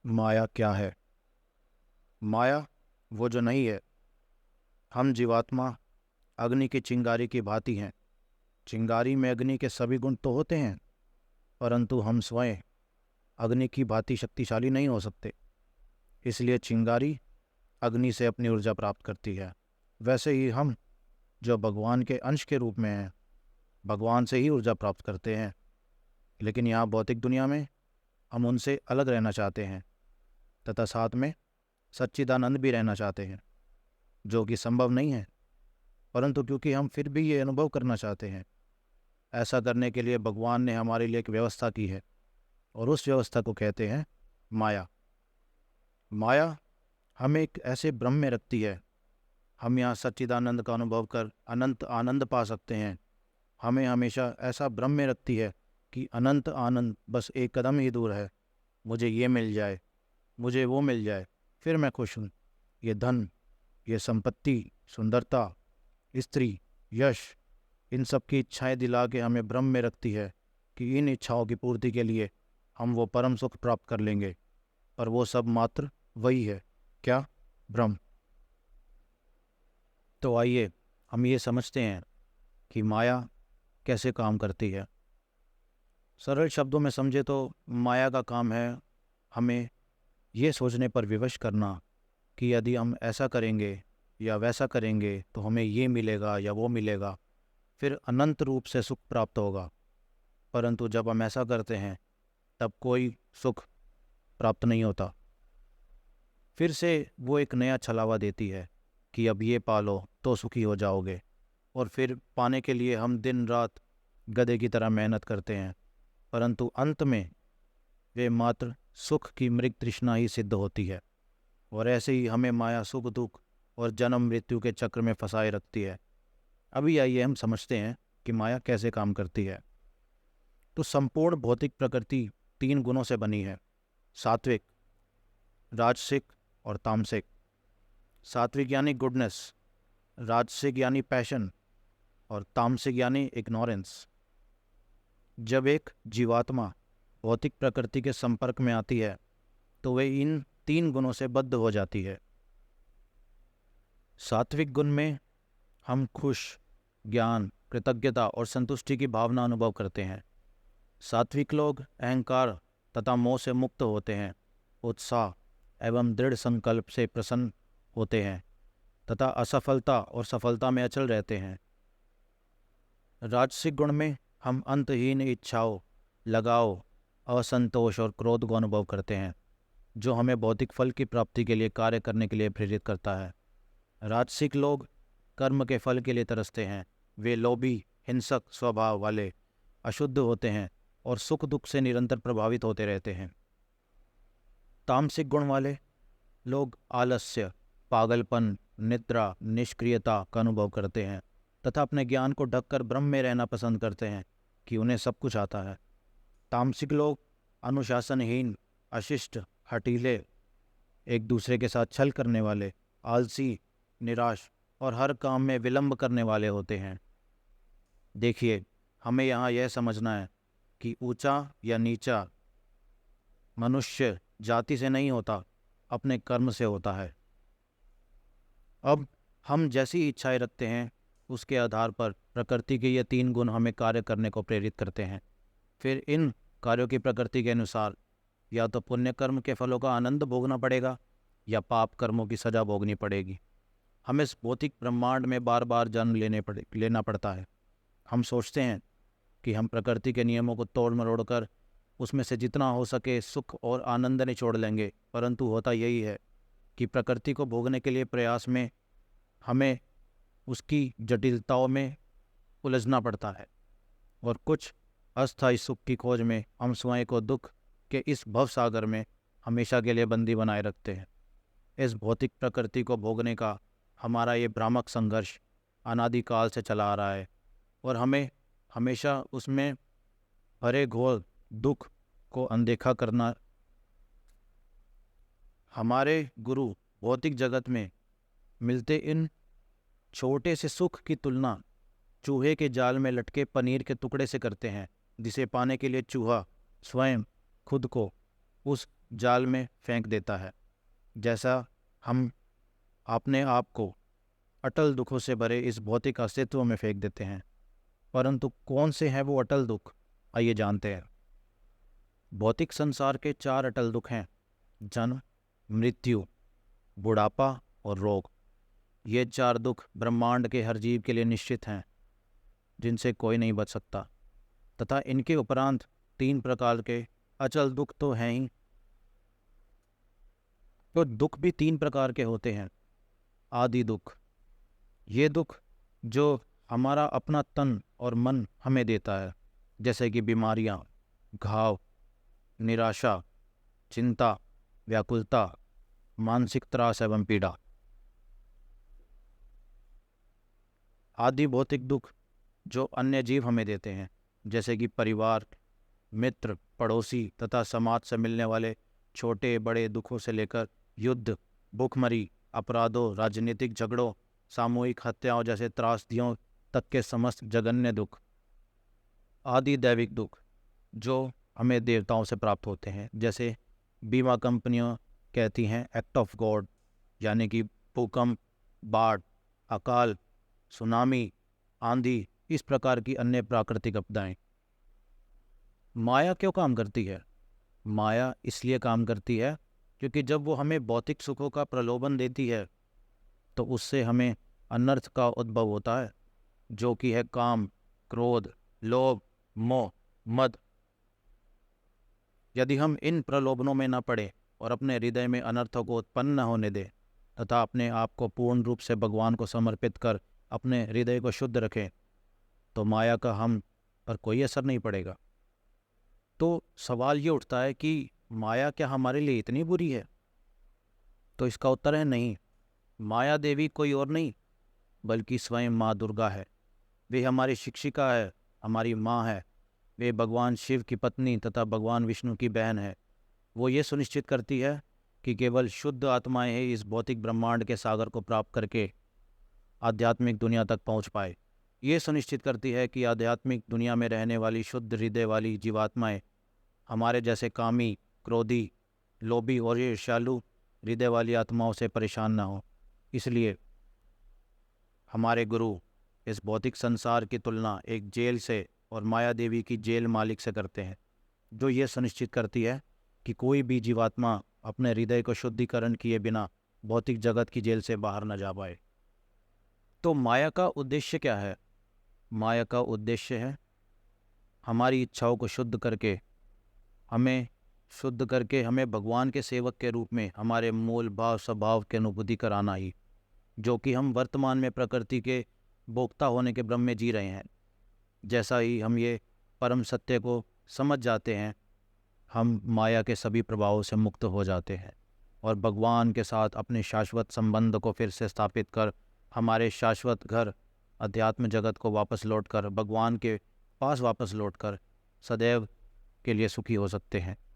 माया क्या है? माया वो जो नहीं है। हम जीवात्मा अग्नि की चिंगारी की भांति हैं। चिंगारी में अग्नि के सभी गुण तो होते हैं, परंतु हम स्वयं अग्नि की भांति शक्तिशाली नहीं हो सकते। इसलिए चिंगारी अग्नि से अपनी ऊर्जा प्राप्त करती है। वैसे ही हम, जो भगवान के अंश के रूप में हैं, भगवान से ही ऊर्जा प्राप्त करते हैं। लेकिन यहाँ भौतिक दुनिया में हम उनसे अलग रहना चाहते हैं तथा साथ में सच्चिदानंद भी रहना चाहते हैं, जो कि संभव नहीं है। परंतु क्योंकि हम फिर भी ये अनुभव करना चाहते हैं, ऐसा करने के लिए भगवान ने हमारे लिए एक व्यवस्था की है, और उस व्यवस्था को कहते हैं माया। माया हमें एक ऐसे भ्रम में रखती है। हम यहाँ सच्चिदानंद का अनुभव कर अनंत आनंद पा सकते हैं। हमें हमेशा ऐसा भ्रम में रखती है कि अनंत आनंद बस एक कदम ही दूर है। मुझे ये मिल जाए, मुझे वो मिल जाए, फिर मैं खुश हूँ। ये धन, ये संपत्ति, सुंदरता, स्त्री, यश, इन सब की इच्छाएं दिला के हमें भ्रम में रखती है कि इन इच्छाओं की पूर्ति के लिए हम वो परम सुख प्राप्त कर लेंगे। पर वो सब मात्र वही है। क्या? भ्रम। तो आइए हम ये समझते हैं कि माया कैसे काम करती है। सरल शब्दों में समझे तो माया का काम है हमें ये सोचने पर विवश करना कि यदि हम ऐसा करेंगे या वैसा करेंगे तो हमें ये मिलेगा या वो मिलेगा, फिर अनंत रूप से सुख प्राप्त होगा। परंतु जब हम ऐसा करते हैं तब कोई सुख प्राप्त नहीं होता। फिर से वो एक नया छलावा देती है कि अब ये पालो तो सुखी हो जाओगे, और फिर पाने के लिए हम दिन रात गधे की तरह मेहनत करते हैं, परंतु अंत में वे मात्र सुख की मृग तृष्णा ही सिद्ध होती है। और ऐसे ही हमें माया सुख दुख और जन्म मृत्यु के चक्र में फंसाए रखती है। अभी आइए हम समझते हैं कि माया कैसे काम करती है। तो संपूर्ण भौतिक प्रकृति तीन गुणों से बनी है: सात्विक, राजसिक और तामसिक। सात्विक यानी गुडनेस, राजसिक यानी पैशन, और तामसिक यानी इग्नोरेंस। जब एक जीवात्मा भौतिक प्रकृति के संपर्क में आती है तो वे इन तीन गुणों से बद्ध हो जाती है। सात्विक गुण में हम खुश, ज्ञान, कृतज्ञता और संतुष्टि की भावना अनुभव करते हैं। सात्विक लोग अहंकार तथा मोह से मुक्त होते हैं, उत्साह एवं दृढ़ संकल्प से प्रसन्न होते हैं तथा असफलता और सफलता में अचल रहते हैं। राजसिक गुण में हम अंतहीन इच्छाओं, लगाव, असंतोष और क्रोध को अनुभव करते हैं, जो हमें भौतिक फल की प्राप्ति के लिए कार्य करने के लिए प्रेरित करता है। राजसिक लोग कर्म के फल के लिए तरसते हैं। वे लोभी, हिंसक स्वभाव वाले, अशुद्ध होते हैं और सुख दुख से निरंतर प्रभावित होते रहते हैं। तामसिक गुण वाले लोग आलस्य, पागलपन, निद्रा, निष्क्रियता का अनुभव करते हैं तथा अपने ज्ञान को ढककर भ्रम में रहना पसंद करते हैं कि उन्हें सब कुछ आता है। तामसिक लोग अनुशासनहीन, अशिष्ट, हठीले, एक दूसरे के साथ छल करने वाले, आलसी, निराश और हर काम में विलंब करने वाले होते हैं। देखिए, हमें यहाँ यह समझना है कि ऊंचा या नीचा मनुष्य जाति से नहीं होता, अपने कर्म से होता है। अब हम जैसी इच्छाएं रखते हैं उसके आधार पर प्रकृति के ये तीन गुण हमें कार्य करने को प्रेरित करते हैं। फिर इन कार्यों की प्रकृति के अनुसार या तो पुण्य कर्म के फलों का आनंद भोगना पड़ेगा या पाप कर्मों की सजा भोगनी पड़ेगी। हमें इस भौतिक ब्रह्मांड में बार बार जन्म लेना पड़ता है। हम सोचते हैं कि हम प्रकृति के नियमों को तोड़ मरोड़ कर उसमें से जितना हो सके सुख और आनंद निचोड़ लेंगे, परंतु होता यही है कि प्रकृति को भोगने के लिए प्रयास में हमें उसकी जटिलताओं में उलझना पड़ता है, और कुछ अस्थायी सुख की खोज में हम स्वयं को दुख के इस भवसागर में हमेशा के लिए बंदी बनाए रखते हैं। इस भौतिक प्रकृति को भोगने का हमारा ये भ्रामक संघर्ष अनादिकाल से चला आ रहा है, और हमें हमेशा उसमें भरे घोर दुख को अनदेखा करना। हमारे गुरु भौतिक जगत में मिलते इन छोटे से सुख की तुलना चूहे के जाल में लटके पनीर के टुकड़े से करते हैं, जिसे पाने के लिए चूहा स्वयं खुद को उस जाल में फेंक देता है। जैसा हम अपने आप को अटल दुखों से भरे इस भौतिक अस्तित्व में फेंक देते हैं। परंतु कौन से हैं वो अटल दुख, आइए जानते हैं। भौतिक संसार के 4 अटल दुख हैं: जन्म, मृत्यु, बुढ़ापा और रोग। ये 4 दुख ब्रह्मांड के हर जीव के लिए निश्चित हैं, जिनसे कोई नहीं बच सकता। तथा इनके उपरांत 3 प्रकार के अचल दुख तो हैं ही। तो दुख भी 3 प्रकार के होते हैं। आदि दुख, ये दुख जो हमारा अपना तन और मन हमें देता है, जैसे कि बीमारियां, घाव, निराशा, चिंता, व्याकुलता, मानसिक त्रास एवं पीड़ा। आदि भौतिक दुख जो अन्य जीव हमें देते हैं, जैसे कि परिवार, मित्र, पड़ोसी तथा समाज से मिलने वाले छोटे बड़े दुखों से लेकर युद्ध, भूखमरी, अपराधों, राजनीतिक झगड़ों, सामूहिक हत्याओं जैसे त्रासदियों तक के समस्त जघन्य दुख। आदि दैविक दुख जो हमें देवताओं से प्राप्त होते हैं, जैसे बीमा कंपनियां कहती हैं एक्ट ऑफ गॉड, यानी कि भूकंप, बाढ़, अकाल, सुनामी, आंधी, इस प्रकार की अन्य प्राकृतिक आपदाएं। माया क्यों काम करती है? माया इसलिए काम करती है क्योंकि जब वो हमें भौतिक सुखों का प्रलोभन देती है तो उससे हमें अनर्थ का उद्भव होता है, जो कि है काम, क्रोध, लोभ, मोह, मद। यदि हम इन प्रलोभनों में न पड़े और अपने हृदय में अनर्थों को उत्पन्न न होने दें तथा अपने आप को पूर्ण रूप से भगवान को समर्पित कर अपने हृदय को शुद्ध रखें, तो माया का हम पर कोई असर नहीं पड़ेगा। तो सवाल ये उठता है कि माया क्या हमारे लिए इतनी बुरी है? तो इसका उत्तर है नहीं। माया देवी कोई और नहीं बल्कि स्वयं माँ दुर्गा है। वे हमारी शिक्षिका है, हमारी माँ है। वे भगवान शिव की पत्नी तथा भगवान विष्णु की बहन है। वो ये सुनिश्चित करती है कि केवल शुद्ध आत्माएं ही इस भौतिक ब्रह्मांड के सागर को प्राप्त करके आध्यात्मिक दुनिया तक पहुंच पाए। ये सुनिश्चित करती है कि आध्यात्मिक दुनिया में रहने वाली शुद्ध हृदय वाली जीवात्माएं हमारे जैसे कामी, क्रोधी, लोभी और ईर्ष्यालु हृदय वाली आत्माओं से परेशान ना हो। इसलिए हमारे गुरु इस भौतिक संसार की तुलना एक जेल से और माया देवी की जेल मालिक से करते हैं, जो ये सुनिश्चित करती है कि कोई भी जीवात्मा अपने हृदय को शुद्धिकरण किए बिना भौतिक जगत की जेल से बाहर न जा पाए। तो माया का उद्देश्य क्या है? माया का उद्देश्य है हमारी इच्छाओं को शुद्ध करके हमें भगवान के सेवक के रूप में हमारे मूल भाव स्वभाव की अनुभूति कराना ही, जो कि हम वर्तमान में प्रकृति के भोक्ता होने के भ्रम में जी रहे हैं। जैसा ही हम ये परम सत्य को समझ जाते हैं, हम माया के सभी प्रभावों से मुक्त हो जाते हैं और भगवान के साथ अपने शाश्वत संबंध को फिर से स्थापित कर हमारे शाश्वत घर अध्यात्म जगत को वापस लौटकर भगवान के पास वापस लौटकर सदैव के लिए सुखी हो सकते हैं।